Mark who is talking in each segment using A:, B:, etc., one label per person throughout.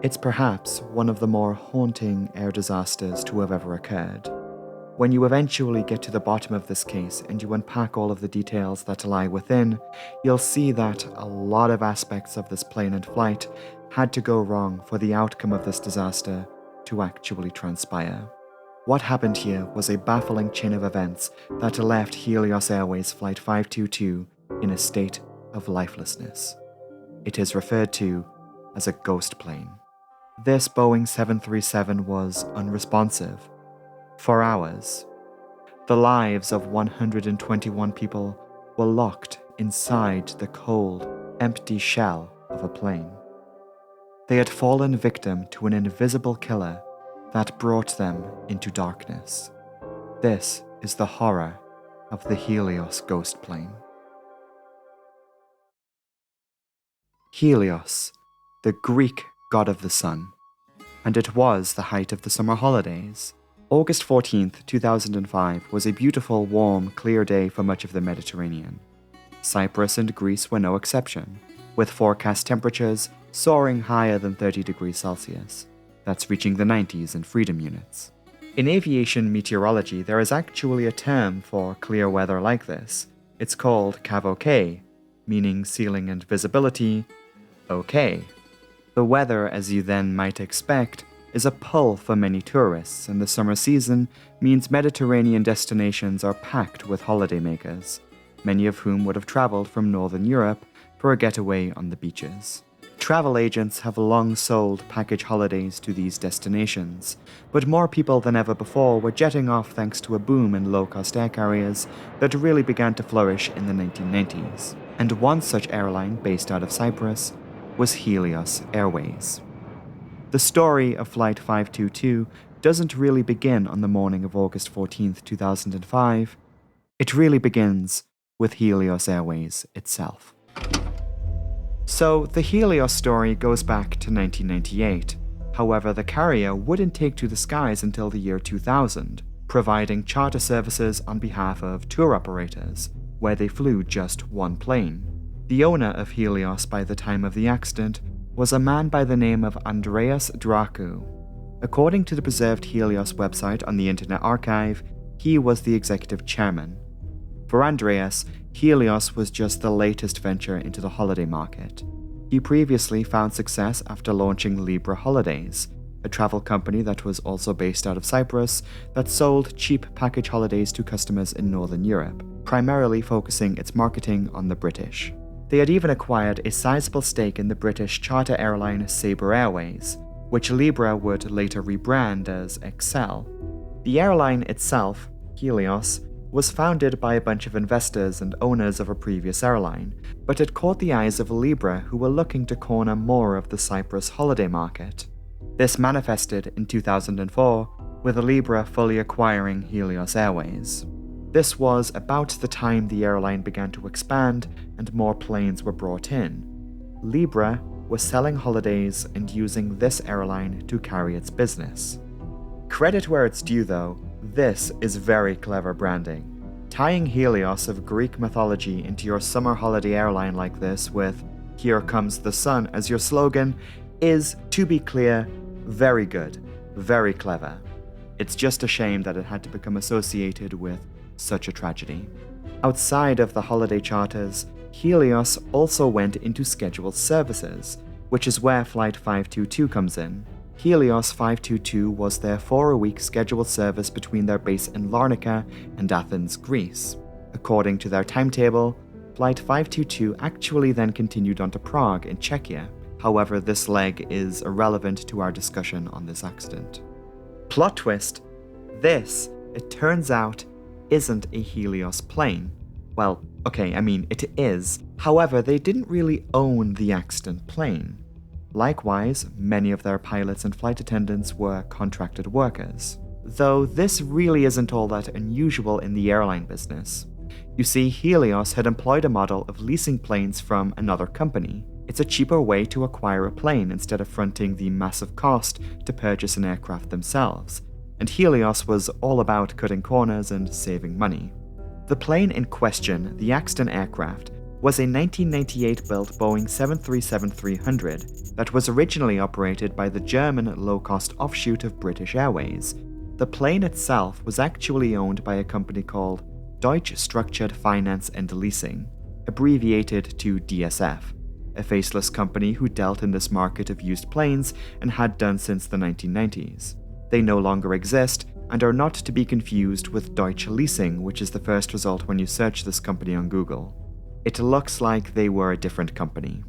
A: It's perhaps one of the more haunting air disasters to have ever occurred. When you eventually get to the bottom of this case and you unpack all of the details that lie within, you'll see that a lot of aspects of this plane and flight had to go wrong for the outcome of this disaster to actually transpire. What happened here was a baffling chain of events that left Helios Airways Flight 522 in a state of lifelessness. It is referred to as a ghost plane. This Boeing 737 was unresponsive. For hours, the lives of 121 people were locked inside the cold, empty shell of a plane. They had fallen victim to an invisible killer that brought them into darkness. This is the horror of the Helios ghost plane. Helios, the Greek god of the sun, and it was the height of the summer holidays. August 14th, 2005 was a beautiful, warm, clear day for much of the Mediterranean. Cyprus and Greece were no exception, with forecast temperatures soaring higher than 30 degrees Celsius. That's reaching the 90s in freedom units. In aviation meteorology, there is actually a term for clear weather like this. It's called CAV-OK, meaning ceiling and visibility okay. The weather, as you then might expect, is a pull for many tourists, and the summer season means Mediterranean destinations are packed with holidaymakers, many of whom would have traveled from Northern Europe for a getaway on the beaches. Travel agents have long sold package holidays to these destinations, but more people than ever before were jetting off thanks to a boom in low-cost air carriers that really began to flourish in the 1990s. And one such airline, based out of Cyprus, was Helios Airways. The story of Flight 522 doesn't really begin on the morning of August 14th, 2005. It really begins with Helios Airways itself. So, the Helios story goes back to 1998. However, the carrier wouldn't take to the skies until the year 2000, providing charter services on behalf of tour operators, where they flew just one plane. The owner of Helios by the time of the accident was a man by the name of Andreas Dracu. According to the preserved Helios website on the Internet Archive, he was the executive chairman. For Andreas, Helios was just the latest venture into the holiday market. He previously found success after launching Libra Holidays, a travel company that was also based out of Cyprus that sold cheap package holidays to customers in Northern Europe, primarily focusing its marketing on the British. They had even acquired a sizable stake in the British charter airline Sabre Airways, which Libra would later rebrand as Excel. The airline itself, Helios, was founded by a bunch of investors and owners of a previous airline, but it caught the eyes of Libra, who were looking to corner more of the Cyprus holiday market. This manifested in 2004, with Libra fully acquiring Helios Airways. This was about the time the airline began to expand and more planes were brought in. Libra was selling holidays and using this airline to carry its business. Credit where it's due though, this is very clever branding. Tying Helios of Greek mythology into your summer holiday airline like this with "Here comes the sun" as your slogan is, to be clear, very good, very clever. It's just a shame that it had to become associated with such a tragedy. Outside of the holiday charters, Helios also went into scheduled services, which is where Flight 522 comes in. Helios 522 was their 4-a-week scheduled service between their base in Larnaca and Athens, Greece. According to their timetable, Flight 522 actually then continued on to Prague in Czechia. However, this leg is irrelevant to our discussion on this accident. Plot twist: this, it turns out, isn't a Helios plane. Well, okay, it is. However, they didn't really own the accident plane. Likewise, many of their pilots and flight attendants were contracted workers. Though this really isn't all that unusual in the airline business. You see, Helios had employed a model of leasing planes from another company. It's a cheaper way to acquire a plane instead of fronting the massive cost to purchase an aircraft themselves. And Helios was all about cutting corners and saving money. The plane in question, the accident aircraft, was a 1998-built Boeing 737-300 that was originally operated by the German low-cost offshoot of British Airways. The plane itself was actually owned by a company called Deutsche Structured Finance and Leasing, abbreviated to DSF, a faceless company who dealt in this market of used planes and had done since the 1990s. They no longer exist and are not to be confused with Deutsche Leasing, which is the first result when you search this company on Google. It looks like they were a different company.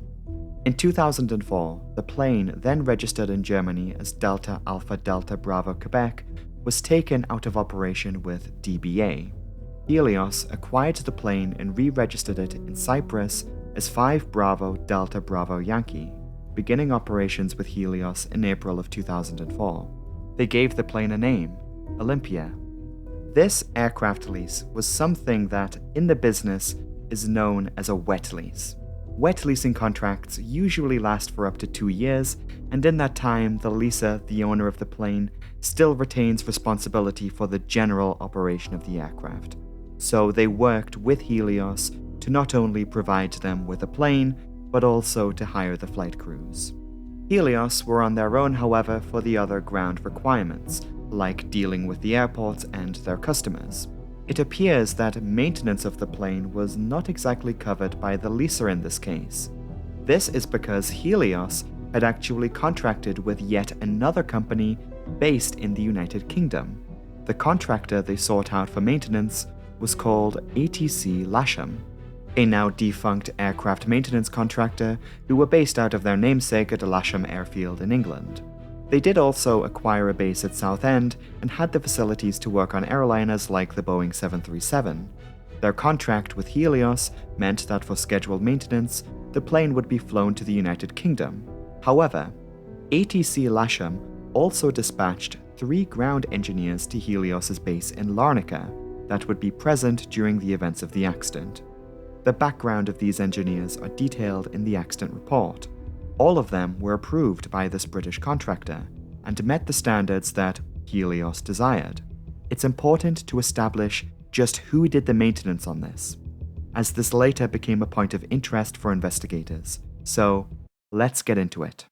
A: In 2004, the plane, then registered in Germany as Delta Alpha Delta Bravo Quebec, was taken out of operation with DBA. Helios acquired the plane and re-registered it in Cyprus as 5 Bravo Delta Bravo Yankee, beginning operations with Helios in April of 2004. They gave the plane a name, Olympia. This aircraft lease was something that, in the business, is known as a wet lease. Wet leasing contracts usually last for up to 2 years, and in that time, the leaser, the owner of the plane, still retains responsibility for the general operation of the aircraft. So they worked with Helios to not only provide them with a plane, but also to hire the flight crews. Helios were on their own, however, for the other ground requirements, like dealing with the airports and their customers. It appears that maintenance of the plane was not exactly covered by the leaser in this case. This is because Helios had actually contracted with yet another company based in the United Kingdom. The contractor they sought out for maintenance was called ATC Lasham, a now defunct aircraft maintenance contractor who were based out of their namesake at Lasham Airfield in England. They did also acquire a base at Southend and had the facilities to work on airliners like the Boeing 737. Their contract with Helios meant that for scheduled maintenance, the plane would be flown to the United Kingdom. However, ATC Lasham also dispatched 3 ground engineers to Helios's base in Larnaca that would be present during the events of the accident. The background of these engineers are detailed in the accident report. All of them were approved by this British contractor and met the standards that Helios desired. It's important to establish just who did the maintenance on this, as this later became a point of interest for investigators. So, let's get into it.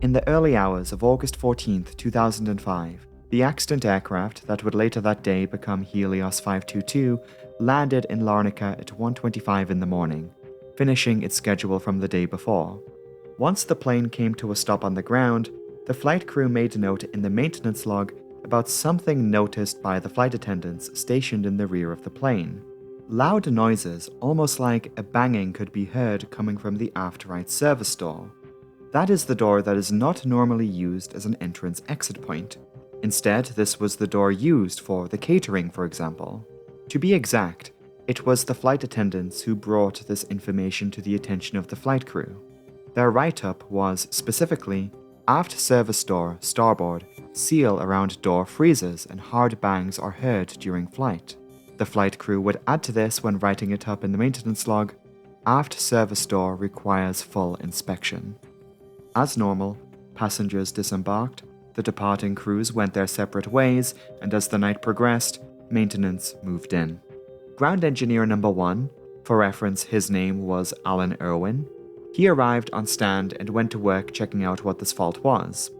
A: In the early hours of August 14, 2005, the accident aircraft that would later that day become Helios 522 landed in Larnaca at 1:25 in the morning, finishing its schedule from the day before. Once the plane came to a stop on the ground, the flight crew made a note in the maintenance log about something noticed by the flight attendants stationed in the rear of the plane. Loud noises, almost like a banging, could be heard coming from the aft right service door. That is the door that is not normally used as an entrance-exit point. Instead, this was the door used for the catering, for example. To be exact, it was the flight attendants who brought this information to the attention of the flight crew. Their write-up was specifically, aft service door, starboard, seal around door freezes and hard bangs are heard during flight. The flight crew would add to this when writing it up in the maintenance log, aft service door requires full inspection. As normal, passengers disembarked, the departing crews went their separate ways, and as the night progressed, maintenance moved in. Ground engineer number 1, for reference his name was Alan Irwin, he arrived on stand and went to work checking out what this fault was.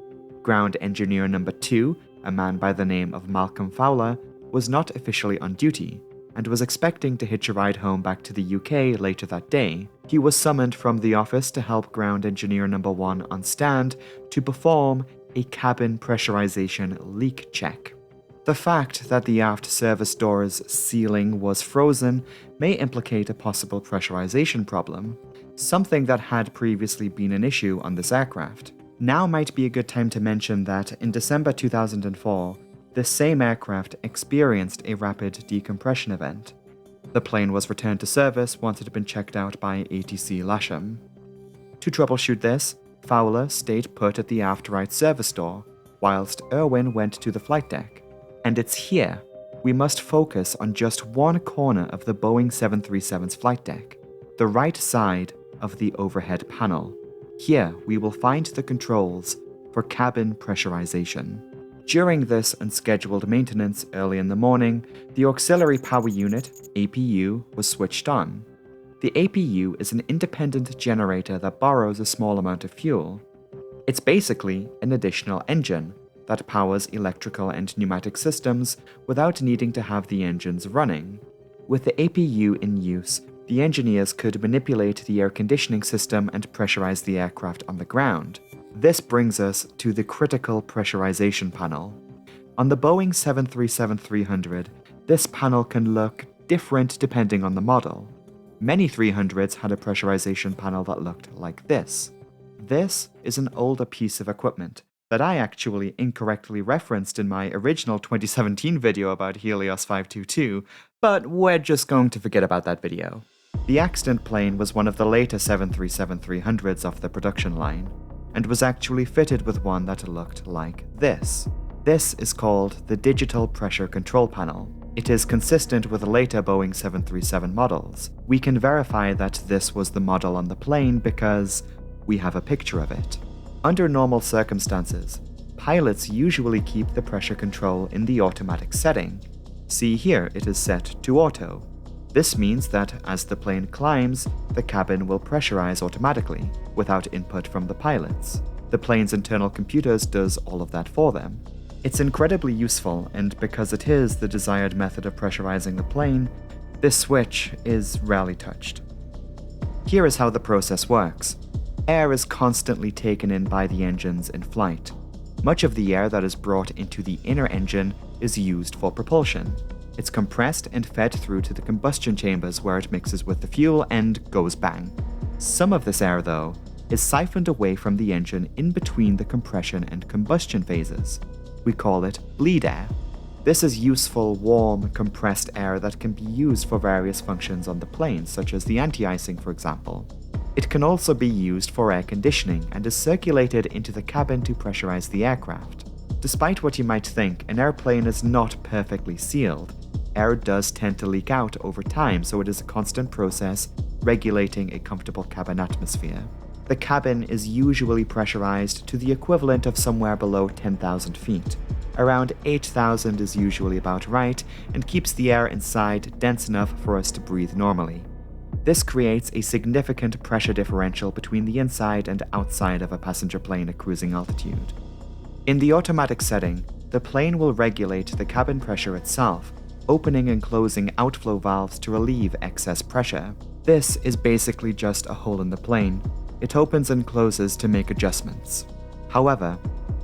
A: Ground engineer number 2, a man by the name of Malcolm Fowler, was not officially on duty, and was expecting to hitch a ride home back to the UK later that day. He was summoned from the office to help ground engineer number 1 on stand to perform a cabin pressurization leak check. The fact that the aft service door's sealing was frozen may implicate a possible pressurization problem, something that had previously been an issue on this aircraft. Now might be a good time to mention that in December 2004, this same aircraft experienced a rapid decompression event. The plane was returned to service once it had been checked out by ATC Lasham. To troubleshoot this, Fowler stayed put at the aft right service door, whilst Irwin went to the flight deck. And it's here we must focus on just one corner of the Boeing 737's flight deck, the right side of the overhead panel. Here we will find the controls for cabin pressurization. During this unscheduled maintenance early in the morning, the auxiliary power unit, APU, was switched on. The APU is an independent generator that borrows a small amount of fuel. It's basically an additional engine that powers electrical and pneumatic systems without needing to have the engines running. With the APU in use, the engineers could manipulate the air conditioning system and pressurize the aircraft on the ground. This brings us to the critical pressurization panel. On the Boeing 737-300, this panel can look different depending on the model. Many 300s had a pressurization panel that looked like this. This is an older piece of equipment that I actually incorrectly referenced in my original 2017 video about Helios 522, but we're just going to forget about that video. The accident plane was one of the later 737-300s off the production line, and was actually fitted with one that looked like this. This is called the Digital Pressure Control Panel. It is consistent with later Boeing 737 models. We can verify that this was the model on the plane because we have a picture of it. Under normal circumstances, pilots usually keep the pressure control in the automatic setting. See here, it is set to auto. This means that as the plane climbs, the cabin will pressurize automatically, without input from the pilots. The plane's internal computers does all of that for them. It's incredibly useful, and because it is the desired method of pressurizing the plane, this switch is rarely touched. Here is how the process works. Air is constantly taken in by the engines in flight. Much of the air that is brought into the inner engine is used for propulsion. It's compressed and fed through to the combustion chambers where it mixes with the fuel and goes bang. Some of this air, though, is siphoned away from the engine in between the compression and combustion phases. We call it bleed air. This is useful, warm, compressed air that can be used for various functions on the plane, such as the anti-icing, for example. It can also be used for air conditioning and is circulated into the cabin to pressurize the aircraft. Despite what you might think, an airplane is not perfectly sealed. Air does tend to leak out over time, so it is a constant process regulating a comfortable cabin atmosphere. The cabin is usually pressurized to the equivalent of somewhere below 10,000 feet. Around 8,000 is usually about right and keeps the air inside dense enough for us to breathe normally. This creates a significant pressure differential between the inside and outside of a passenger plane at cruising altitude. In the automatic setting, the plane will regulate the cabin pressure itself, opening and closing outflow valves to relieve excess pressure. This is basically just a hole in the plane. It opens and closes to make adjustments. However,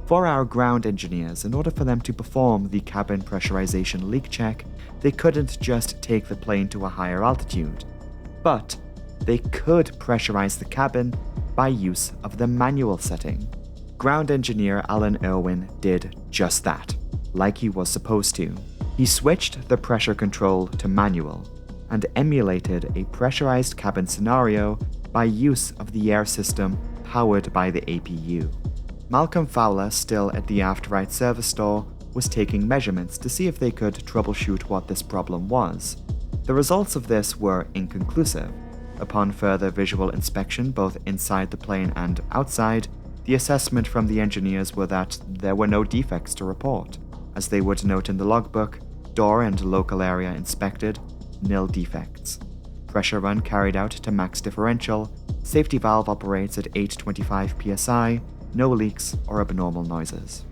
A: for our ground engineers, in order for them to perform the cabin pressurization leak check, they couldn't just take the plane to a higher altitude. But they could pressurize the cabin by use of the manual setting. Ground engineer Alan Irwin did just that, like he was supposed to. He switched the pressure control to manual and emulated a pressurized cabin scenario by use of the air system powered by the APU. Malcolm Fowler, still at the aft right service door, was taking measurements to see if they could troubleshoot what this problem was. The results of this were inconclusive. Upon further visual inspection, both inside the plane and outside, the assessment from the engineers were that there were no defects to report. As they would note in the logbook, door and local area inspected, nil defects. Pressure run carried out to max differential, safety valve operates at 825 psi, no leaks or abnormal noises.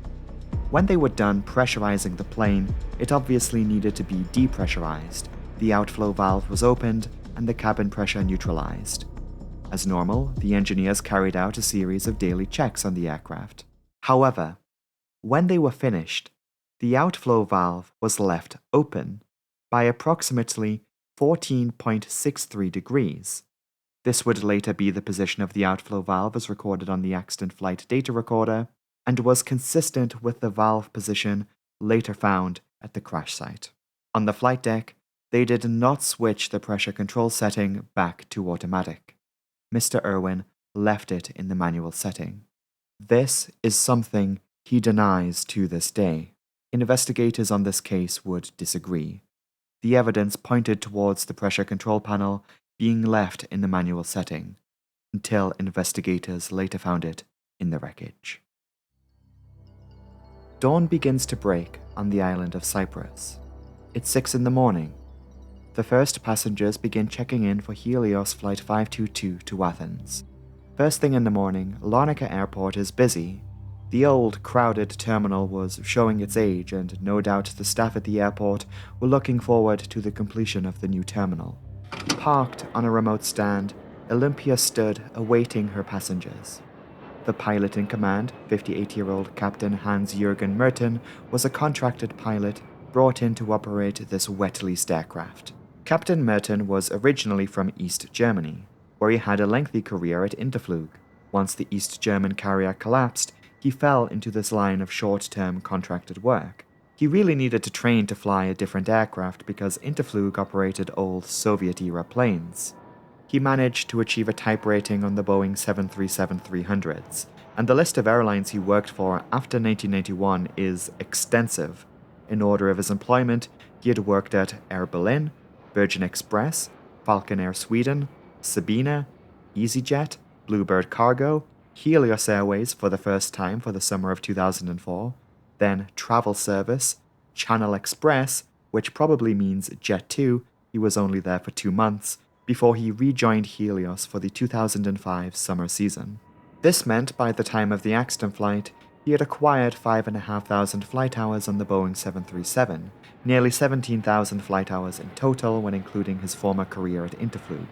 A: When they were done pressurizing the plane, it obviously needed to be depressurized. The outflow valve was opened and the cabin pressure neutralized. As normal, the engineers carried out a series of daily checks on the aircraft. However, when they were finished, the outflow valve was left open by approximately 14.63 degrees. This would later be the position of the outflow valve as recorded on the accident flight data recorder, and was consistent with the valve position later found at the crash site. On the flight deck, they did not switch the pressure control setting back to automatic. Mr. Irwin left it in the manual setting. This is something he denies to this day. Investigators on this case would disagree. The evidence pointed towards the pressure control panel being left in the manual setting, until investigators later found it in the wreckage. Dawn begins to break on the island of Cyprus. It's 6 in the morning. The first passengers begin checking in for Helios Flight 522 to Athens. First thing in the morning, Larnaca Airport is busy. The old, crowded terminal was showing its age, and no doubt the staff at the airport were looking forward to the completion of the new terminal. Parked on a remote stand, Olympia stood awaiting her passengers. The pilot in command, 58-year-old Captain Hans-Jürgen Merten, was a contracted pilot brought in to operate this wet-leased aircraft. Captain Merten was originally from East Germany, where he had a lengthy career at Interflug. Once the East German carrier collapsed, he fell into this line of short-term contracted work. He really needed to train to fly a different aircraft because Interflug operated old Soviet-era planes. He managed to achieve a type rating on the Boeing 737-300s, and the list of airlines he worked for after 1991 is extensive. In order of his employment, he had worked at Air Berlin, Virgin Express, Falcon Air Sweden, Sabina, EasyJet, Bluebird Cargo, Helios Airways for the first time for the summer of 2004, then Travel Service, Channel Express, which probably means Jet2, he was only there for 2 months, before he rejoined Helios for the 2005 summer season. This meant by the time of the accident flight, he had acquired 5,500 flight hours on the Boeing 737, nearly 17,000 flight hours in total when including his former career at Interflug.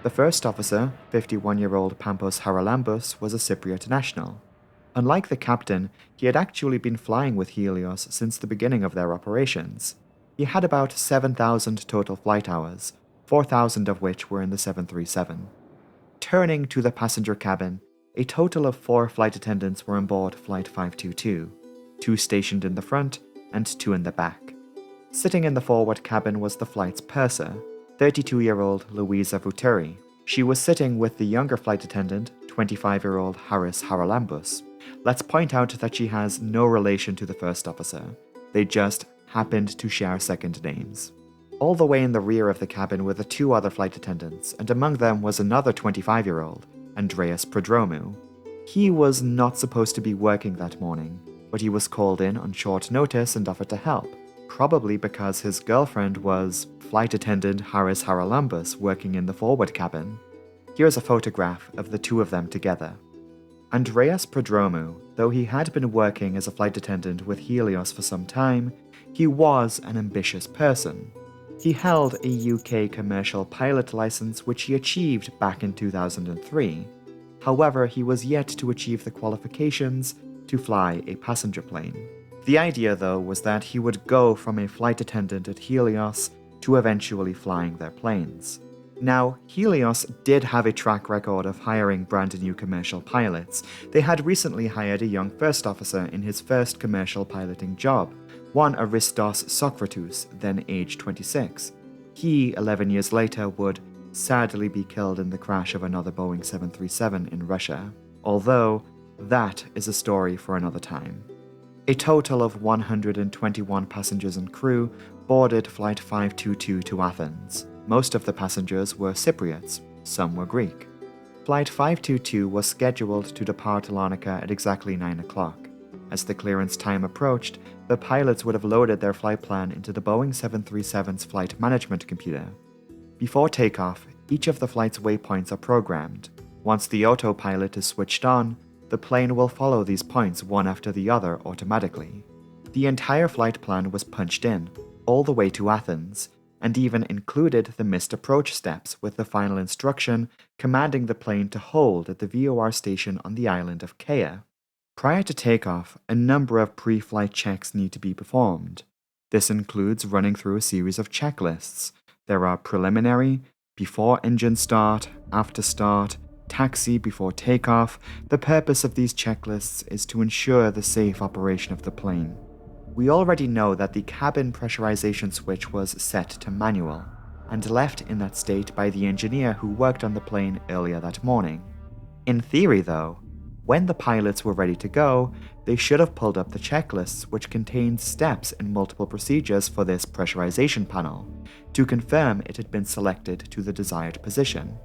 A: The first officer, 51-year-old Pampos Haralambos, was a Cypriot national. Unlike the captain, he had actually been flying with Helios since the beginning of their operations. He had about 7,000 total flight hours, 4,000 of which were in the 737. Turning to the passenger cabin, a total of 4 flight attendants were on board Flight 522, 2 stationed in the front and 2 in the back. Sitting in the forward cabin was the flight's purser, 32-year-old Louisa Vuturi. She was sitting with the younger flight attendant, 25-year-old Haris Haralambos. Let's point out that she has no relation to the first officer. They just happened to share second names. All the way in the rear of the cabin were the 2 other flight attendants, and among them was another 25-year-old, Andreas Prodromou. He was not supposed to be working that morning, but he was called in on short notice and offered to help, probably because his girlfriend was flight attendant Haris Haralambos working in the forward cabin. Here's a photograph of the 2 of them together. Andreas Prodromou, though he had been working as a flight attendant with Helios for some time, he was an ambitious person. He held a UK commercial pilot license which he achieved back in 2003. However, he was yet to achieve the qualifications to fly a passenger plane. The idea, though, was that he would go from a flight attendant at Helios to eventually flying their planes. Now, Helios did have a track record of hiring brand new commercial pilots. They had recently hired a young first officer in his first commercial piloting job, one Aristos Socrates, then age 26. He, 11 years later, would sadly be killed in the crash of another Boeing 737 in Russia, although that is a story for another time. A total of 121 passengers and crew boarded Flight 522 to Athens. Most of the passengers were Cypriots, some were Greek. Flight 522 was scheduled to depart Larnaca at exactly 9 o'clock. As the clearance time approached, the pilots would have loaded their flight plan into the Boeing 737's flight management computer. Before takeoff, each of the flight's waypoints are programmed. Once the autopilot is switched on, the plane will follow these points one after the other automatically. The entire flight plan was punched in, all the way to Athens, and even included the missed approach steps with the final instruction commanding the plane to hold at the VOR station on the island of Kea. Prior to takeoff, a number of pre-flight checks need to be performed. This includes running through a series of checklists. There are preliminary, before engine start, after start, taxi before takeoff. The purpose of these checklists is to ensure the safe operation of the plane. We already know that the cabin pressurization switch was set to manual, and left in that state by the engineer who worked on the plane earlier that morning. In theory, though, when the pilots were ready to go, they should have pulled up the checklists which contained steps and multiple procedures for this pressurization panel, to confirm it had been selected to the desired position.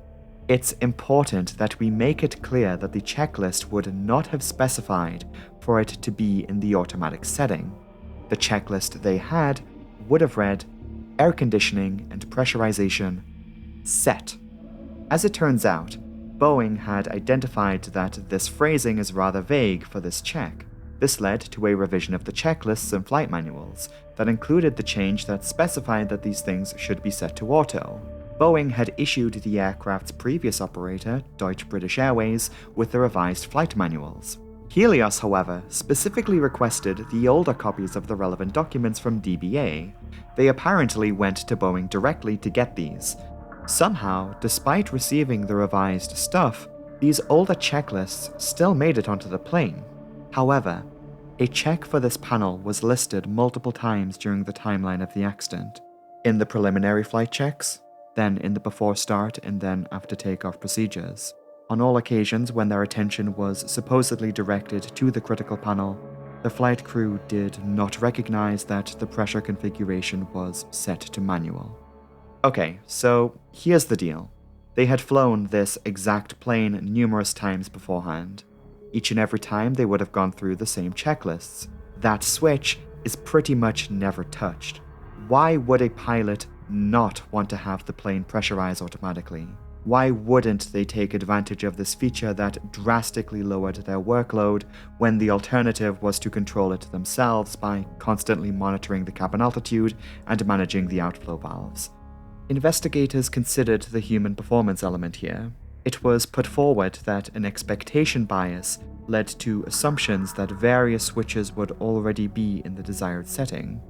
A: It's important that we make it clear that the checklist would not have specified for it to be in the automatic setting. The checklist they had would have read, air conditioning, and pressurization set. As it turns out, Boeing had identified that this phrasing is rather vague for this check. This led to a revision of the checklists and flight manuals that included the change that specified that these things should be set to auto. Boeing had issued the aircraft's previous operator, British Airways, with the revised flight manuals. Helios, however, specifically requested the older copies of the relevant documents from DBA. They apparently went to Boeing directly to get these. Somehow, despite receiving the revised stuff, these older checklists still made it onto the plane. However, a check for this panel was listed multiple times during the timeline of the accident. In the preliminary flight checks, then in the before start and then after takeoff procedures. On all occasions when their attention was supposedly directed to the critical panel, the flight crew did not recognize that the pressure configuration was set to manual. Okay, so here's the deal. They had flown this exact plane numerous times beforehand. Each and every time they would have gone through the same checklists. That switch is pretty much never touched. Why would a pilot not want to have the plane pressurize automatically? Why wouldn't they take advantage of this feature that drastically lowered their workload when the alternative was to control it themselves by constantly monitoring the cabin altitude and managing the outflow valves? Investigators considered the human performance element here. It was put forward that an expectation bias led to assumptions that various switches would already be in the desired setting.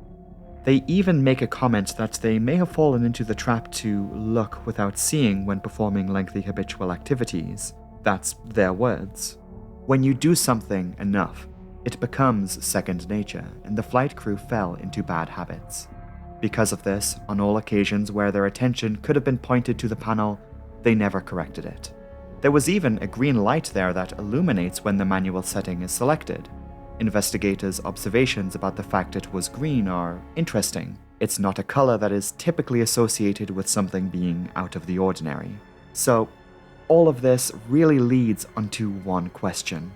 A: They even make a comment that they may have fallen into the trap to look without seeing when performing lengthy habitual activities. That's their words. When you do something enough, it becomes second nature, and the flight crew fell into bad habits. Because of this, on all occasions where their attention could have been pointed to the panel, they never corrected it. There was even a green light there that illuminates when the manual setting is selected. Investigators' observations about the fact it was green are interesting. It's not a color that is typically associated with something being out of the ordinary. So, all of this really leads onto one question.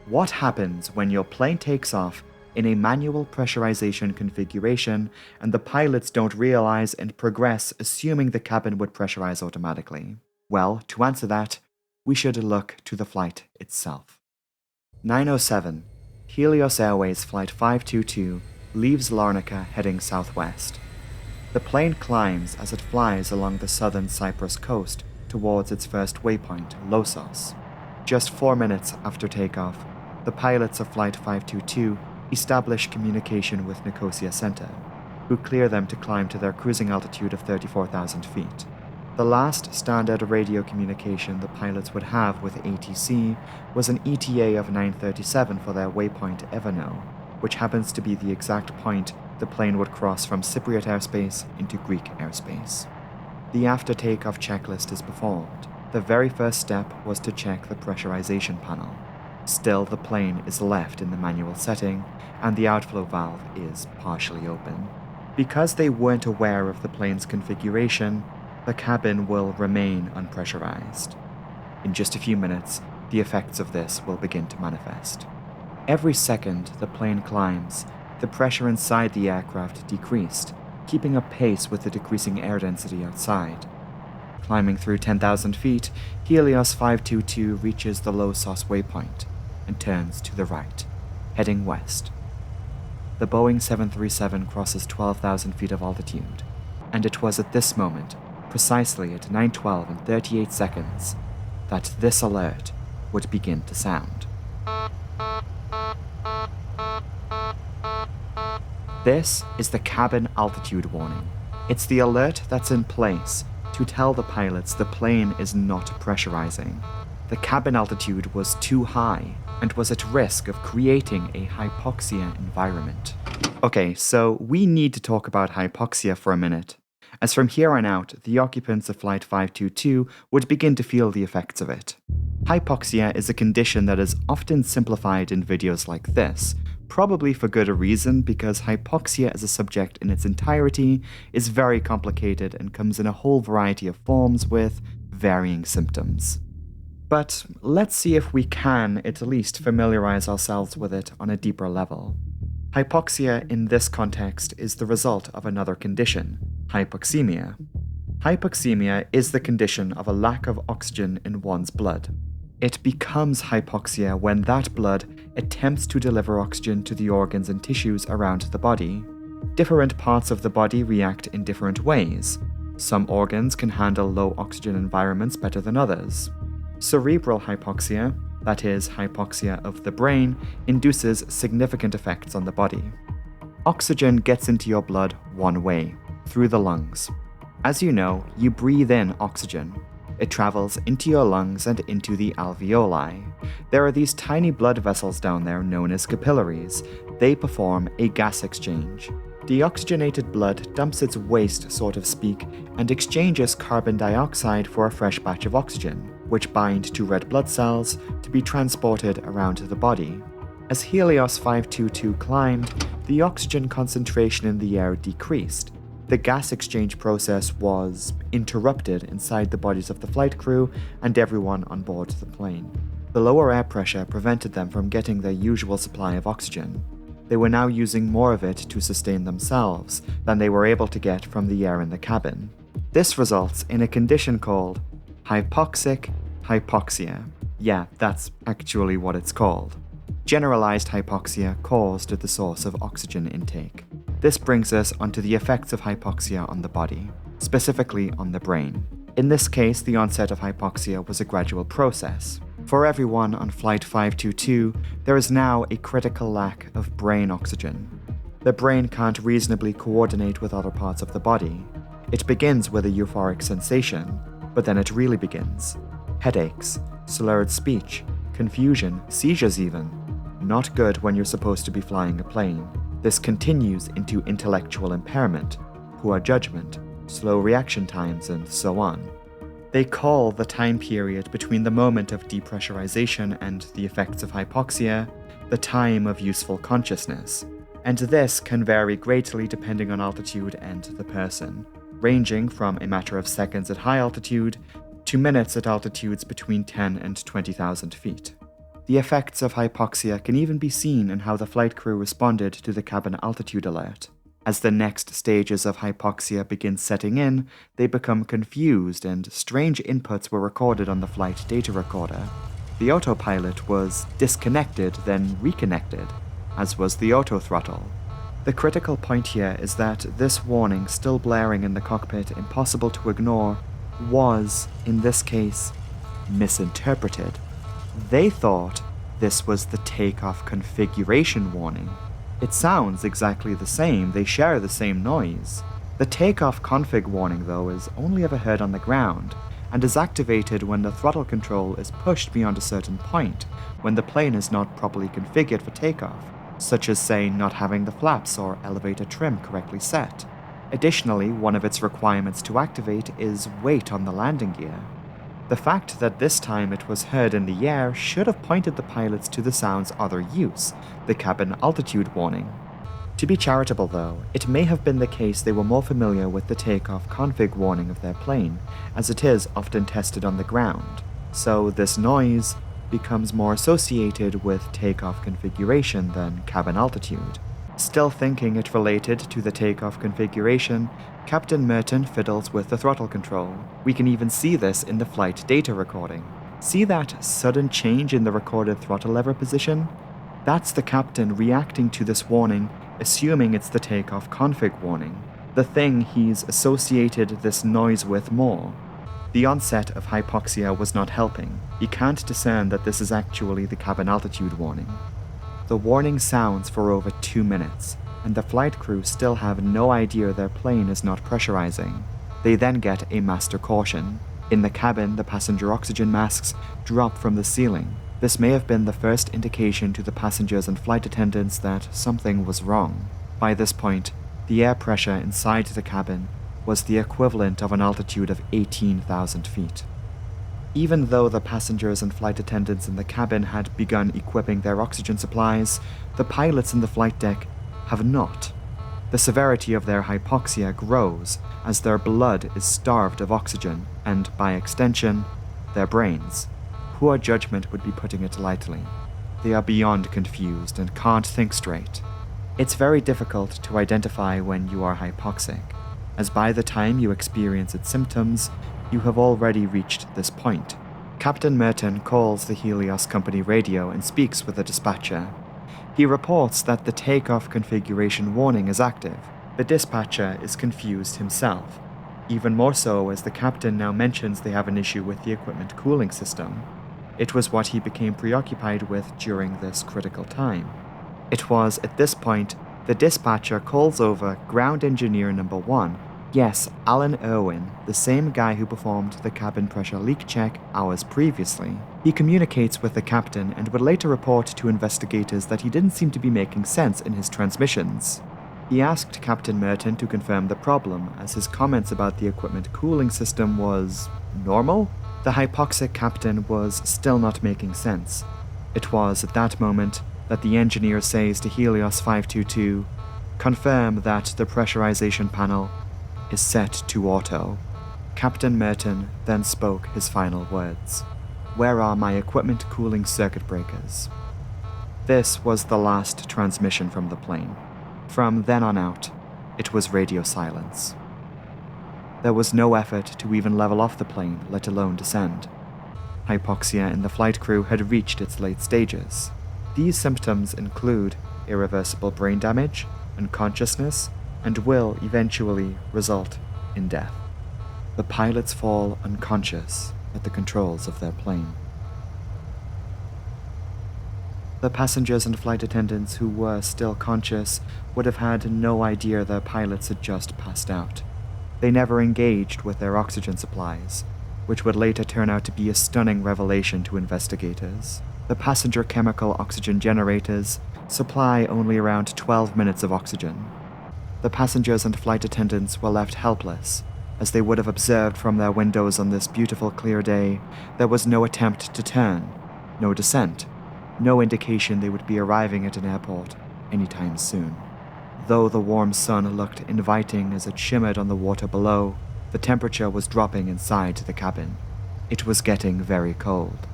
A: What happens when your plane takes off in a manual pressurization configuration and the pilots don't realize and progress assuming the cabin would pressurize automatically? Well, to answer that, we should look to the flight itself. 9:07. Helios Airways Flight 522 leaves Larnaca heading southwest. The plane climbs as it flies along the southern Cyprus coast towards its first waypoint, Losos. Just 4 minutes after takeoff, the pilots of Flight 522 establish communication with Nicosia Center, who clear them to climb to their cruising altitude of 34,000 feet. The last standard radio communication the pilots would have with ATC was an ETA of 9:37 for their waypoint Evano, which happens to be the exact point the plane would cross from Cypriot airspace into Greek airspace. The after takeoff checklist is performed. The very first step was to check the pressurization panel. Still, the plane is left in the manual setting, and the outflow valve is partially open. Because they weren't aware of the plane's configuration, the cabin will remain unpressurized. In just a few minutes, the effects of this will begin to manifest. Every second the plane climbs, the pressure inside the aircraft decreased, keeping up pace with the decreasing air density outside. Climbing through 10,000 feet, Helios 522 reaches the Losos waypoint and turns to the right, heading west. The Boeing 737 crosses 12,000 feet of altitude, and it was at this moment, precisely at 9:12 and 38 seconds, that this alert would begin to sound. This is the cabin altitude warning. It's the alert that's in place to tell the pilots the plane is not pressurizing. The cabin altitude was too high and was at risk of creating a hypoxia environment. Okay, so we need to talk about hypoxia for a minute, as from here on out, the occupants of Flight 522 would begin to feel the effects of it. Hypoxia is a condition that is often simplified in videos like this, probably for good reason because hypoxia as a subject in its entirety is very complicated and comes in a whole variety of forms with varying symptoms. But let's see if we can at least familiarize ourselves with it on a deeper level. Hypoxia in this context is the result of another condition, Hypoxemia. Hypoxemia is the condition of a lack of oxygen in one's blood. It becomes hypoxia when that blood attempts to deliver oxygen to the organs and tissues around the body. Different parts of the body react in different ways. Some organs can handle low oxygen environments better than others. Cerebral hypoxia, that is, hypoxia of the brain, induces significant effects on the body. Oxygen gets into your blood one way, through the lungs. As you know, you breathe in oxygen. It travels into your lungs and into the alveoli. There are these tiny blood vessels down there known as capillaries. They perform a gas exchange. Deoxygenated blood dumps its waste, so to speak, and exchanges carbon dioxide for a fresh batch of oxygen, which bind to red blood cells to be transported around the body. As Helios 522 climbed, the oxygen concentration in the air decreased. The gas exchange process was interrupted inside the bodies of the flight crew and everyone on board the plane. The lower air pressure prevented them from getting their usual supply of oxygen. They were now using more of it to sustain themselves than they were able to get from the air in the cabin. This results in a condition called hypoxic hypoxia. Yeah, that's actually what it's called. Generalized hypoxia caused at the source of oxygen intake. This brings us onto the effects of hypoxia on the body, specifically on the brain. In this case, the onset of hypoxia was a gradual process. For everyone on Flight 522, there is now a critical lack of brain oxygen. The brain can't reasonably coordinate with other parts of the body. It begins with a euphoric sensation, but then it really begins. Headaches, slurred speech, confusion, seizures even. Not good when you're supposed to be flying a plane. This continues into intellectual impairment, poor judgment, slow reaction times, and so on. They call the time period between the moment of depressurization and the effects of hypoxia the time of useful consciousness, and this can vary greatly depending on altitude and the person, ranging from a matter of seconds at high altitude to minutes at altitudes between 10 and 20,000 feet. The effects of hypoxia can even be seen in how the flight crew responded to the cabin altitude alert. As the next stages of hypoxia begin setting in, they become confused and strange inputs were recorded on the flight data recorder. The autopilot was disconnected, then reconnected, as was the autothrottle. The critical point here is that this warning still blaring in the cockpit, impossible to ignore, was, in this case, misinterpreted. They thought this was the takeoff configuration warning. It sounds exactly the same, they share the same noise. The takeoff config warning, though, is only ever heard on the ground, and is activated when the throttle control is pushed beyond a certain point, when the plane is not properly configured for takeoff, such as, say, not having the flaps or elevator trim correctly set. Additionally, one of its requirements to activate is weight on the landing gear. The fact that this time it was heard in the air should have pointed the pilots to the sound's other use, the cabin altitude warning. To be charitable though, it may have been the case they were more familiar with the takeoff config warning of their plane, as it is often tested on the ground, so this noise becomes more associated with takeoff configuration than cabin altitude. Still thinking it related to the takeoff configuration, Captain Merton fiddles with the throttle control. We can even see this in the flight data recording. See that sudden change in the recorded throttle lever position? That's the captain reacting to this warning, assuming it's the takeoff config warning, the thing he's associated this noise with more. The onset of hypoxia was not helping. You can't discern that this is actually the cabin altitude warning. The warning sounds for over 2 minutes, and the flight crew still have no idea their plane is not pressurizing. They then get a master caution. In the cabin, the passenger oxygen masks drop from the ceiling. This may have been the first indication to the passengers and flight attendants that something was wrong. By this point, the air pressure inside the cabin was the equivalent of an altitude of 18,000 feet. Even though the passengers and flight attendants in the cabin had begun equipping their oxygen supplies, the pilots in the flight deck have not. The severity of their hypoxia grows as their blood is starved of oxygen and, by extension, their brains. Poor judgment would be putting it lightly. They are beyond confused and can't think straight. It's very difficult to identify when you are hypoxic. as by the time you experience its symptoms, you have already reached this point. Captain Merton calls the Helios company radio and speaks with the dispatcher. He reports that the takeoff configuration warning is active. The dispatcher is confused himself, even more so as the captain now mentions they have an issue with the equipment cooling system. It was what he became preoccupied with during this critical time. It was at this point the dispatcher calls over ground engineer number 1. Yes, Alan Irwin, the same guy who performed the cabin pressure leak check hours previously. He communicates with the captain and would later report to investigators that he didn't seem to be making sense in his transmissions. He asked Captain Merton to confirm the problem, as his comments about the equipment cooling system was normal. The hypoxic captain was still not making sense. It was at that moment that the engineer says to Helios 522, "Confirm that the pressurization panel is set to auto." Captain Merton then spoke his final words. "Where are my equipment cooling circuit breakers?" This was the last transmission from the plane. From then on out, it was radio silence. There was no effort to even level off the plane, let alone descend. Hypoxia in the flight crew had reached its late stages. These symptoms include irreversible brain damage, unconsciousness, and will eventually result in death. The pilots fall unconscious at the controls of their plane. The passengers and flight attendants who were still conscious would have had no idea their pilots had just passed out. They never engaged with their oxygen supplies, which would later turn out to be a stunning revelation to investigators. The passenger chemical oxygen generators supply only around 12 minutes of oxygen. The passengers and flight attendants were left helpless, as they would have observed from their windows on this beautiful clear day. There was no attempt to turn, no descent, no indication they would be arriving at an airport anytime soon. Though the warm sun looked inviting as it shimmered on the water below, the temperature was dropping inside the cabin. It was getting very cold.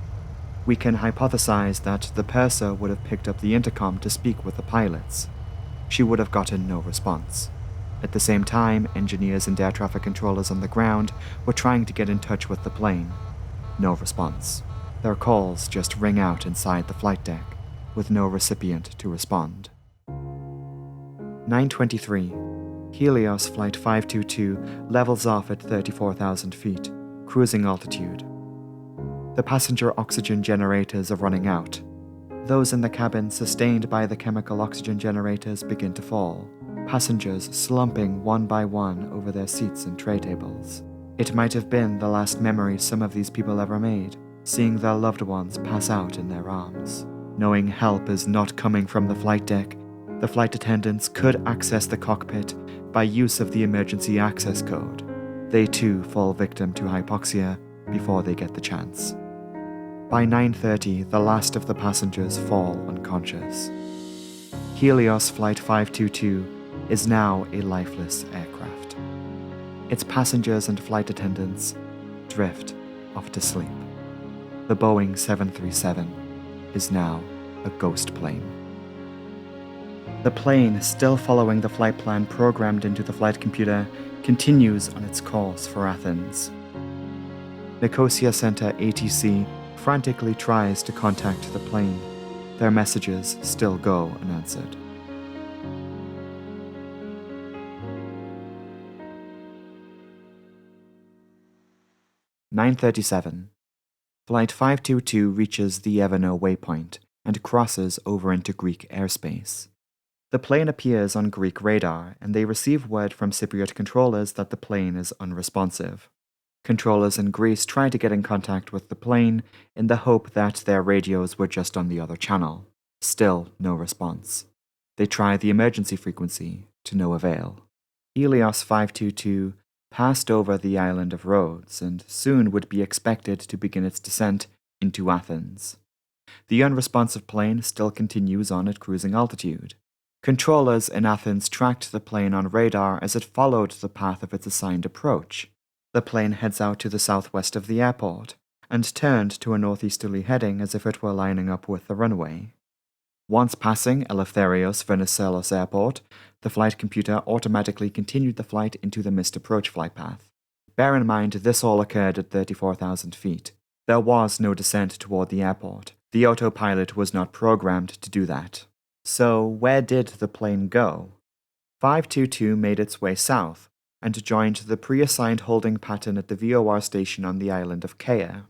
A: We can hypothesize that the purser would have picked up the intercom to speak with the pilots. She would have gotten no response. At the same time, engineers and air traffic controllers on the ground were trying to get in touch with the plane. No response. Their calls just ring out inside the flight deck, with no recipient to respond. 9:23. Helios Flight 522 levels off at 34,000 feet, cruising altitude. The passenger oxygen generators are running out. Those in the cabin sustained by the chemical oxygen generators begin to fall, passengers slumping one by one over their seats and tray tables. It might have been the last memory some of these people ever made, seeing their loved ones pass out in their arms. Knowing help is not coming from the flight deck, the flight attendants could access the cockpit by use of the emergency access code. They too fall victim to hypoxia before they get the chance. By 9:30, the last of the passengers fall unconscious. Helios Flight 522 is now a lifeless aircraft. Its passengers and flight attendants drift off to sleep. The Boeing 737 is now a ghost plane. The plane, still following the flight plan programmed into the flight computer, continues on its course for Athens. Nicosia Center ATC frantically tries to contact the plane. Their messages still go unanswered. "9:37. Flight 522 reaches the Evano waypoint and crosses over into Greek airspace. The plane appears on Greek radar, and they receive word from Cypriot controllers that the plane is unresponsive. Controllers in Greece try to get in contact with the plane in the hope that their radios were just on the other channel. Still no response. They try the emergency frequency, to no avail. Helios 522 passed over the island of Rhodes and soon would be expected to begin its descent into Athens. The unresponsive plane still continues on at cruising altitude. Controllers in Athens tracked the plane on radar as it followed the path of its assigned approach. The plane heads out to the southwest of the airport and turned to a northeasterly heading as if it were lining up with the runway. Once passing Eleftherios Venizelos Airport, The flight computer automatically continued the flight into the missed approach flight path. Bear in mind, this all occurred at 34,000 feet. There was no descent toward the airport. The autopilot was not programmed to do that. So, where did the plane go? 522 made its way south and joined the pre-assigned holding pattern at the VOR station on the island of Kea.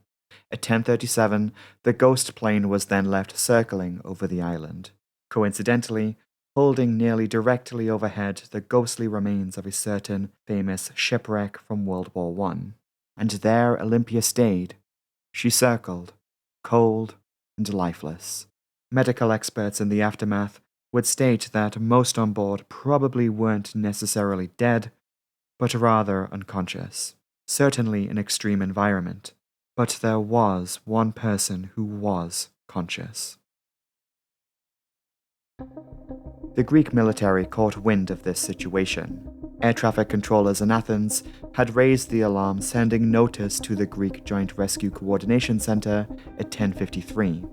A: At 10:37, the ghost plane was then left circling over the island. Coincidentally, holding nearly directly overhead the ghostly remains of a certain famous shipwreck from World War I. And there Olympia stayed. She circled, cold and lifeless. Medical experts in the aftermath would state that most on board probably weren't necessarily dead, but rather unconscious. Certainly an extreme environment. But there was one person who was conscious. The Greek military caught wind of this situation. Air traffic controllers in Athens had raised the alarm, sending notice to the Greek Joint Rescue Coordination Center at 10:53.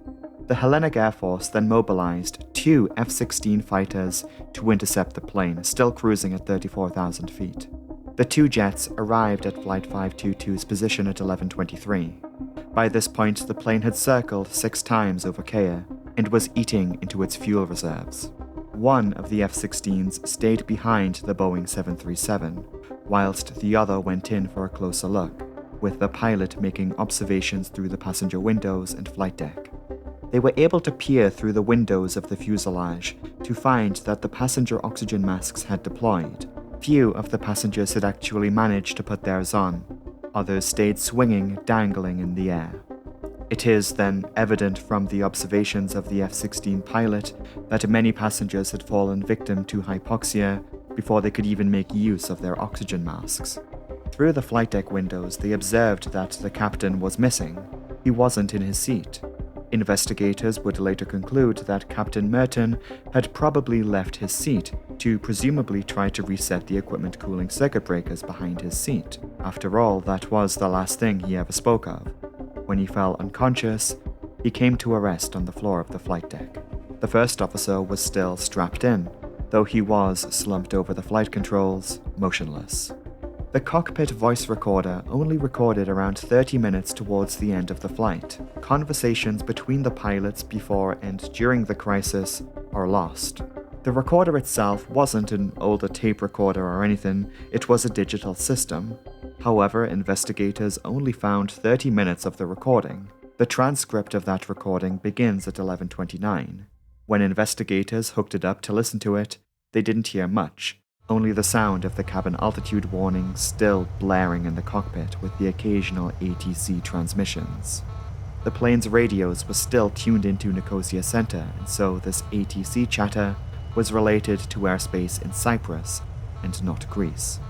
A: The Hellenic Air Force then mobilized 2 F-16 fighters to intercept the plane, still cruising at 34,000 feet. The 2 jets arrived at Flight 522's position at 11:23. By this point, the plane had circled 6 times over Kea and was eating into its fuel reserves. One of the F-16s stayed behind the Boeing 737, whilst the other went in for a closer look, with the pilot making observations through the passenger windows and flight deck. They were able to peer through the windows of the fuselage to find that the passenger oxygen masks had deployed. Few of the passengers had actually managed to put theirs on. Others stayed swinging, dangling in the air. It is then evident from the observations of the F-16 pilot that many passengers had fallen victim to hypoxia before they could even make use of their oxygen masks. Through the flight deck windows, they observed that the captain was missing. He wasn't in his seat. Investigators would later conclude that Captain Merton had probably left his seat to presumably try to reset the equipment cooling circuit breakers behind his seat. After all, that was the last thing he ever spoke of. When he fell unconscious, he came to a rest on the floor of the flight deck. The first officer was still strapped in, though he was slumped over the flight controls, motionless. The cockpit voice recorder only recorded around 30 minutes towards the end of the flight. Conversations between the pilots before and during the crisis are lost. The recorder itself wasn't an older tape recorder or anything, it was a digital system. However, investigators only found 30 minutes of the recording. The transcript of that recording begins at 11:29. When investigators hooked it up to listen to it, they didn't hear much. Only the sound of the cabin altitude warning still blaring in the cockpit with the occasional ATC transmissions. The plane's radios were still tuned into Nicosia Center, and so this ATC chatter was related to airspace in Cyprus and not Greece.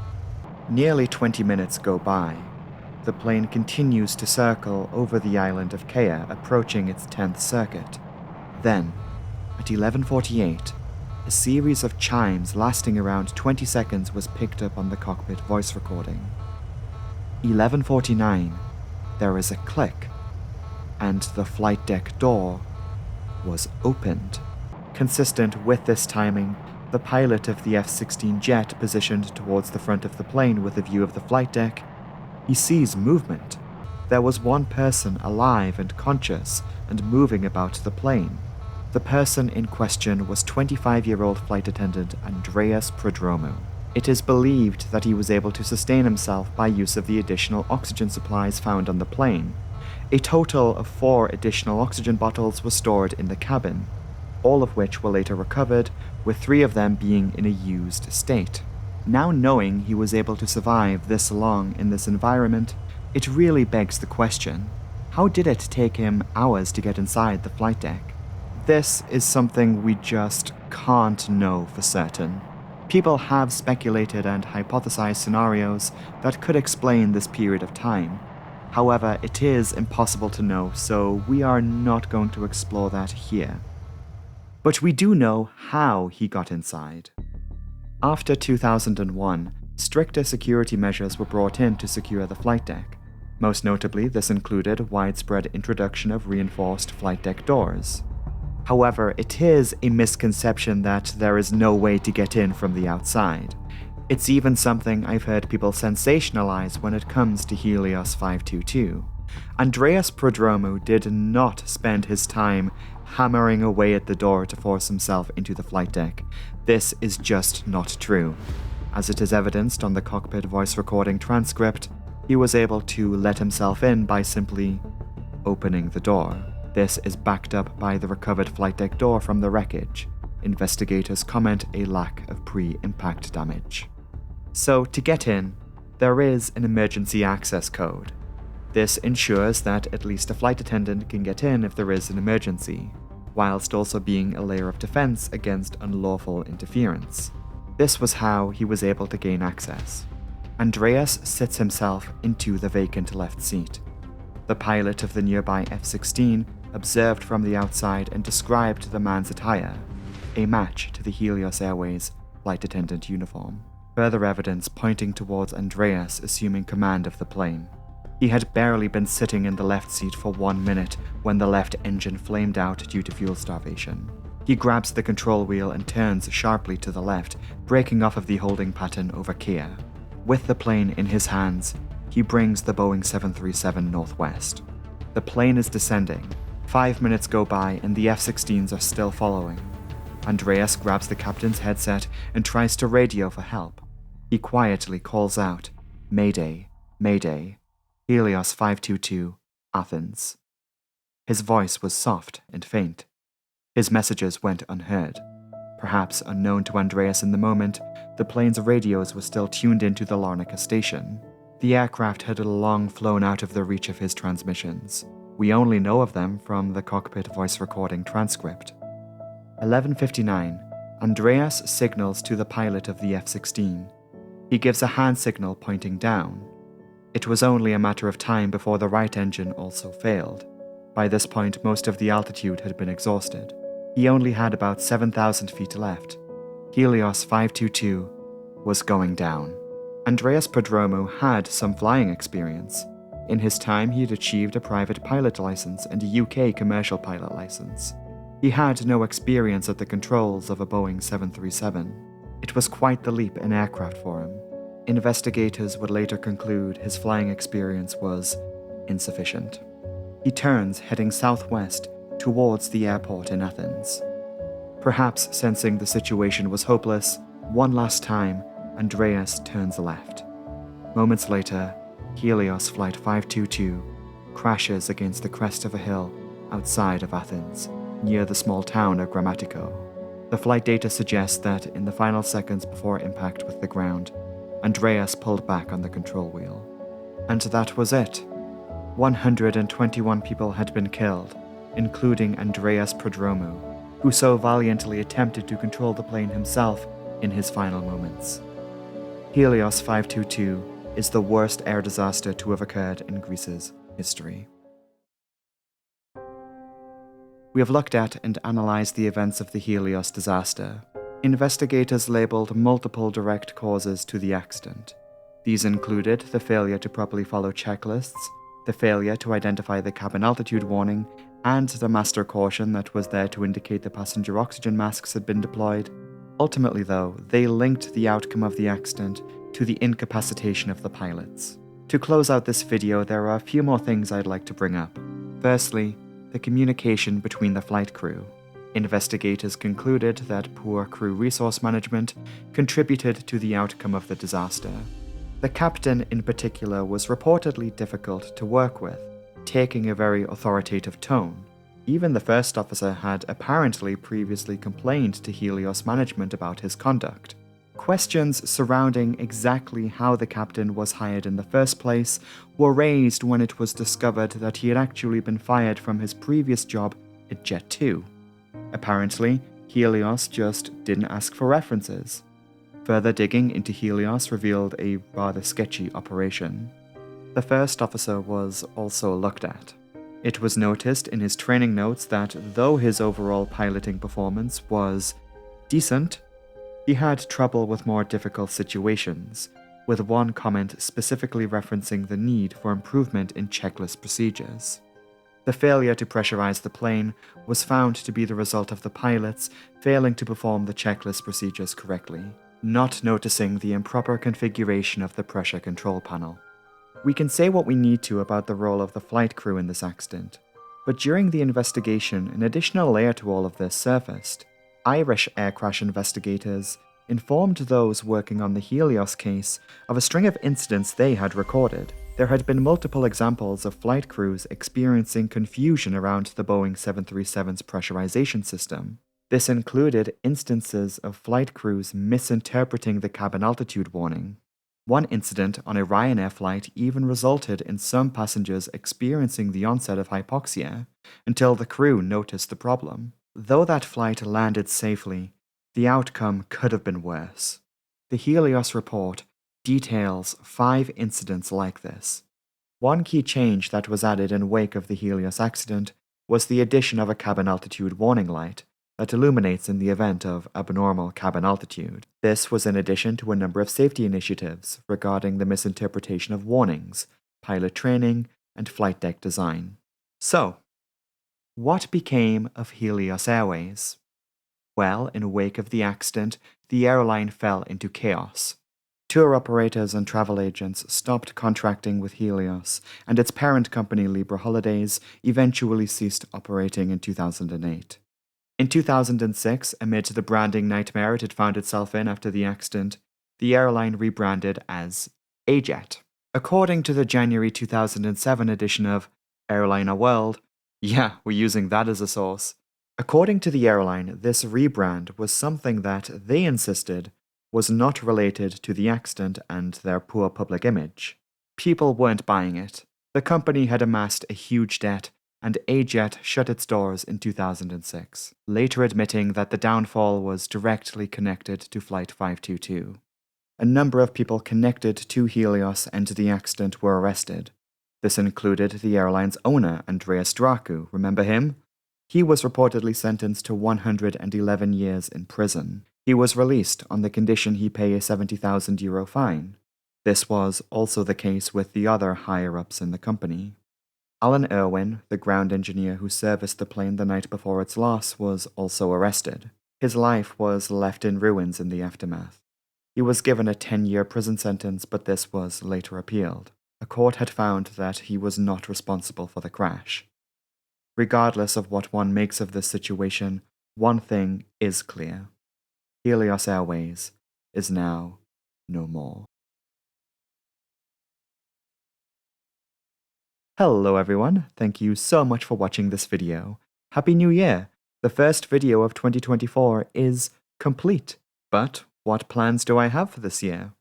A: Nearly 20 minutes go by. The plane continues to circle over the island of Kea, approaching its 10th circuit. Then, at 11:48, a series of chimes lasting around 20 seconds was picked up on the cockpit voice recording. 11:49, there is a click, and the flight deck door was opened. Consistent with this timing, the pilot of the F-16 jet positioned towards the front of the plane with a view of the flight deck, he sees movement. There was one person alive and conscious and moving about the plane. The person in question was 25-year-old flight attendant Andreas Prodromou. It is believed that he was able to sustain himself by use of the additional oxygen supplies found on the plane. A total of 4 additional oxygen bottles were stored in the cabin, all of which were later recovered, with 3 of them being in a used state. Now knowing he was able to survive this long in this environment, it really begs the question, how did it take him hours to get inside the flight deck? This is something we just can't know for certain. People have speculated and hypothesized scenarios that could explain this period of time. However, it is impossible to know, so we are not going to explore that here. But we do know how he got inside. After 2001, stricter security measures were brought in to secure the flight deck. Most notably, this included widespread introduction of reinforced flight deck doors. However, it is a misconception that there is no way to get in from the outside. It's even something I've heard people sensationalize when it comes to Helios 522. Andreas Prodromou did not spend his time hammering away at the door to force himself into the flight deck. This is just not true. As it is evidenced on the cockpit voice recording transcript, he was able to let himself in by simply opening the door. This is backed up by the recovered flight deck door from the wreckage. Investigators comment a lack of pre-impact damage. So, to get in, there is an emergency access code. This ensures that at least a flight attendant can get in if there is an emergency, whilst also being a layer of defense against unlawful interference. This was how he was able to gain access. Andreas sits himself into the vacant left seat. The pilot of the nearby F-16 observed from the outside and described the man's attire, a match to the Helios Airways flight attendant uniform. Further evidence pointing towards Andreas assuming command of the plane. He had barely been sitting in the left seat for 1 minute when the left engine flamed out due to fuel starvation. He grabs the control wheel and turns sharply to the left, breaking off of the holding pattern over Kia. With the plane in his hands, he brings the Boeing 737 northwest. The plane is descending. 5 minutes go by and the F-16s are still following. Andreas grabs the captain's headset and tries to radio for help. He quietly calls out, "Mayday, Mayday, Helios 522, Athens." His voice was soft and faint. His messages went unheard. Perhaps unknown to Andreas in the moment, the plane's radios were still tuned into the Larnaca station. The aircraft had long flown out of the reach of his transmissions. We only know of them from the cockpit voice recording transcript. 11:59, Andreas signals to the pilot of the F-16. He gives a hand signal pointing down. It was only a matter of time before the right engine also failed. By this point, most of the altitude had been exhausted. He only had about 7,000 feet left. Helios 522 was going down. Andreas Prodromou had some flying experience. In his time, he had achieved a private pilot license and a UK commercial pilot license. He had no experience at the controls of a Boeing 737. It was quite the leap in aircraft for him. Investigators would later conclude his flying experience was insufficient. He turns, heading southwest towards the airport in Athens. Perhaps sensing the situation was hopeless, one last time, Andreas turns left. Moments later, Helios Flight 522 crashes against the crest of a hill outside of Athens, near the small town of Grammatico. The flight data suggests that in the final seconds before impact with the ground, Andreas pulled back on the control wheel. And that was it. 121 people had been killed, including Andreas Prodromou, who so valiantly attempted to control the plane himself in his final moments. Helios 522 is the worst air disaster to have occurred in Greece's history. We have looked at and analysed the events of the Helios disaster. Investigators labelled multiple direct causes to the accident. These included the failure to properly follow checklists, the failure to identify the cabin altitude warning, and the master caution that was there to indicate the passenger oxygen masks had been deployed. Ultimately, though, they linked the outcome of the accident to the incapacitation of the pilots. To close out this video, there are a few more things I'd like to bring up. Firstly, the communication between the flight crew. Investigators concluded that poor crew resource management contributed to the outcome of the disaster. The captain in particular was reportedly difficult to work with, taking a very authoritative tone. Even the first officer had apparently previously complained to Helios management about his conduct. Questions surrounding exactly how the captain was hired in the first place were raised when it was discovered that he had actually been fired from his previous job at Jet 2. Apparently, Helios just didn't ask for references. Further digging into Helios revealed a rather sketchy operation. The first officer was also looked at. It was noticed in his training notes that though his overall piloting performance was decent, he had trouble with more difficult situations, with one comment specifically referencing the need for improvement in checklist procedures. The failure to pressurize the plane was found to be the result of the pilots failing to perform the checklist procedures correctly, not noticing the improper configuration of the pressure control panel. We can say what we need to about the role of the flight crew in this accident, but during the investigation, an additional layer to all of this surfaced. Irish air crash investigators informed those working on the Helios case of a string of incidents they had recorded. There had been multiple examples of flight crews experiencing confusion around the Boeing 737's pressurization system. This included instances of flight crews misinterpreting the cabin altitude warning. One incident on a Ryanair flight even resulted in some passengers experiencing the onset of hypoxia until the crew noticed the problem. Though that flight landed safely, the outcome could have been worse. The Helios report details 5 incidents like this. One key change that was added in wake of the Helios accident was the addition of a cabin altitude warning light that illuminates in the event of abnormal cabin altitude. This was in addition to a number of safety initiatives regarding the misinterpretation of warnings, pilot training, and flight deck design. So, what became of Helios Airways? Well, in wake of the accident, the airline fell into chaos. Tour operators and travel agents stopped contracting with Helios, and its parent company Libra Holidays eventually ceased operating in 2008. In 2006, amid the branding nightmare it had found itself in after the accident, the airline rebranded as AJet. According to the January 2007 edition of Airliner World, yeah, we're using that as a source. According to the airline, this rebrand was something that they insisted was not related to the accident and their poor public image. People weren't buying it. The company had amassed a huge debt, and AJet shut its doors in 2006, later admitting that the downfall was directly connected to Flight 522. A number of people connected to Helios and to the accident were arrested. This included the airline's owner, Andreas Dracu. Remember him? He was reportedly sentenced to 111 years in prison. He was released on the condition he pay a €70,000 fine. This was also the case with the other higher-ups in the company. Alan Irwin, the ground engineer who serviced the plane the night before its loss, was also arrested. His life was left in ruins in the aftermath. He was given a 10-year prison sentence, but this was later appealed. A court had found that he was not responsible for the crash. Regardless of what one makes of this situation, one thing is clear. Helios Airways is now no more. Hello everyone, thank you so much for watching this video. Happy New Year! The first video of 2024 is complete. But what plans do I have for this year?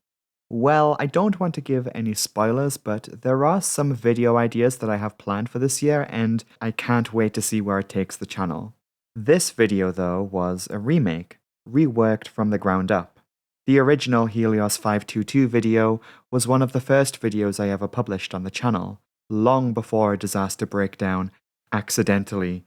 A: Well, I don't want to give any spoilers, but there are some video ideas that I have planned for this year, and I can't wait to see where it takes the channel. This video, though, was a remake, reworked from the ground up. The original Helios 522 video was one of the first videos I ever published on the channel, long before a disaster breakdown accidentally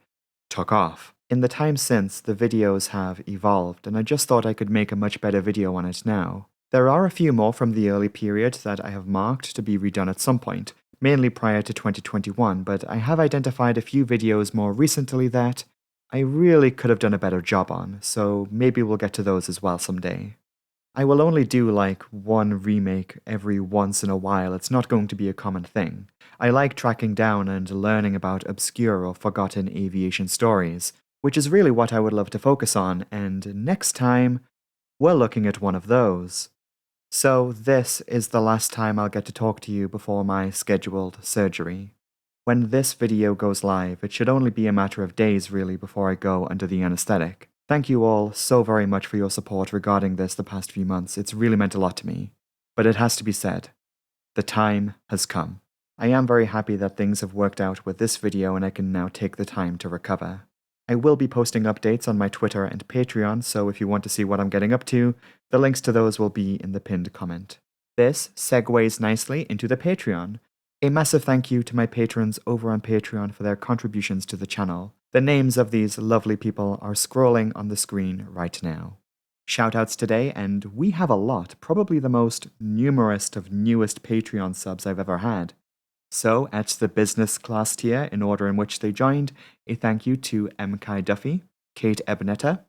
A: took off. In the time since, the videos have evolved, and I just thought I could make a much better video on it now. There are a few more from the early period that I have marked to be redone at some point, mainly prior to 2021, but I have identified a few videos more recently that I really could have done a better job on, so maybe we'll get to those as well someday. I will only do like one remake every once in a while. It's not going to be a common thing. I like tracking down and learning about obscure or forgotten aviation stories, which is really what I would love to focus on, and next time, we're looking at one of those. So this is the last time I'll get to talk to you before my scheduled surgery. When this video goes live, it should only be a matter of days really before I go under the anesthetic. Thank you all so very much for your support regarding this the past few months. It's really meant a lot to me. But it has to be said, the time has come. I am very happy that things have worked out with this video and I can now take the time to recover. I will be posting updates on my Twitter and Patreon, so if you want to see what I'm getting up to, the links to those will be in the pinned comment. This segues nicely into the Patreon. A massive thank you to my patrons over on Patreon for their contributions to the channel. The names of these lovely people are scrolling on the screen right now. Shoutouts today, and we have a lot, probably the most numerous of newest Patreon subs I've ever had. So, at the business class tier, in order in which they joined, a thank you to M. Kai Duffy, Kate Ebonetta,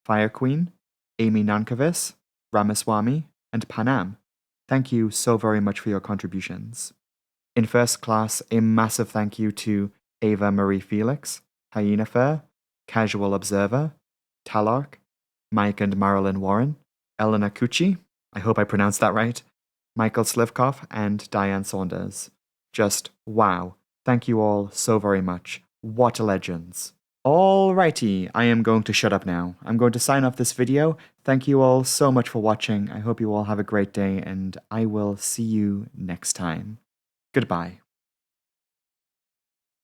A: Fire Queen, Amy Nankervis, Ramaswamy, and Panam. Thank you so very much for your contributions. In first class, a massive thank you to Ava Marie Felix, Hyena Fair, Casual Observer, Talark, Mike and Marilyn Warren, Elena Cucci, I hope I pronounced that right, Michael Slivkov, and Diane Saunders. Just wow. Thank you all so very much. What legends. Alrighty, I am going to shut up now. I'm going to sign off this video. Thank you all so much for watching. I hope you all have a great day, and I will see you next time. Goodbye.